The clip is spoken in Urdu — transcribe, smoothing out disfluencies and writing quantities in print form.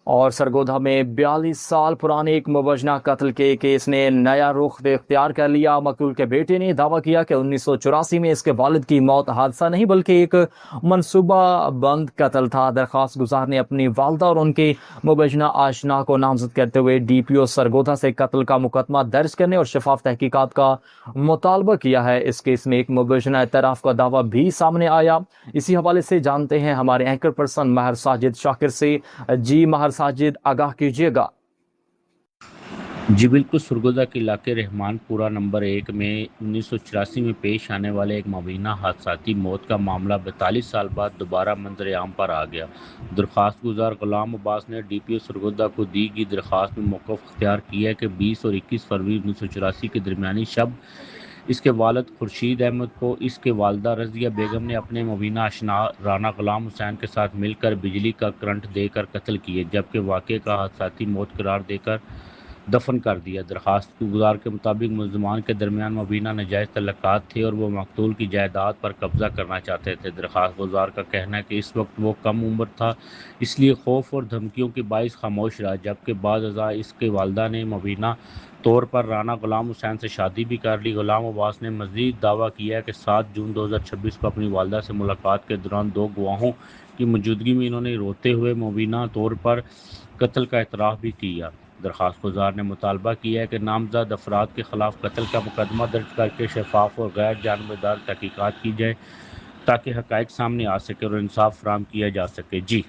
اور سرگودھا میں 42 سال پرانے ایک مبینہ قتل کے کیس نے نیا رخ اختیار کر لیا۔ مقتول کے بیٹے نے دعویٰ کیا کہ 1984 میں اس کے والد کی موت حادثہ نہیں بلکہ ایک منصوبہ بند قتل تھا۔ درخواست گزار نے اپنی والدہ اور ان کے مبینہ آشنا کو نامزد کرتے ہوئے ڈی پی او سرگودھا سے قتل کا مقدمہ درج کرنے اور شفاف تحقیقات کا مطالبہ کیا ہے۔ اس کیس میں ایک مبینہ اعتراف کا دعویٰ بھی سامنے آیا۔ اسی حوالے سے جانتے ہیں ہمارے اینکر پرسن ماہر ساجد شاکر سے۔ جی ماہر ساجد، آگاہ کیجیے گا۔ جی بالکل، سرگودھا کے علاقے رحمان پورہ نمبر 1 میں 1984 میں پیش آنے والے ایک مبینہ حادثاتی موت کا معاملہ 42 سال بعد دوبارہ منظر عام پر آ گیا۔ درخواست گزار غلام عباس نے ڈی پی او سرگودھا کو دی گئی درخواست میں موقف اختیار کیا ہے کہ 20 اور 21 فروری 1984 کے درمیانی شب اس کے والد خورشید احمد کو اس کے والدہ رضیہ بیگم نے اپنے مبینہ آشنا رانا غلام حسین کے ساتھ مل کر بجلی کا کرنٹ دے کر قتل کیے، جبکہ واقعے کا حادثاتی موت قرار دے کر دفن کر دیا۔ درخواست گزار کے مطابق ملزمان کے درمیان مبینہ ناجائز تعلقات تھے اور وہ مقتول کی جائیداد پر قبضہ کرنا چاہتے تھے۔ درخواست گزار کا کہنا ہے کہ اس وقت وہ کم عمر تھا، اس لیے خوف اور دھمکیوں کے باعث خاموش رہا، جبکہ بعد ازاں اس کے والدہ نے مبینہ طور پر رانا غلام حسین سے شادی بھی کر لی۔ غلام عباس نے مزید دعویٰ کیا ہے کہ 7 جون 2026 کو اپنی والدہ سے ملاقات کے دوران 2 گواہوں کی موجودگی میں انہوں نے روتے ہوئے مبینہ طور پر قتل کا اعتراف بھی کیا۔ درخواست گزار نے مطالبہ کیا ہے کہ نامزد افراد کے خلاف قتل کا مقدمہ درج کر کے شفاف اور غیر جانبدار تحقیقات کی جائے تاکہ حقائق سامنے آ سکے اور انصاف فراہم کیا جا سکے۔ جی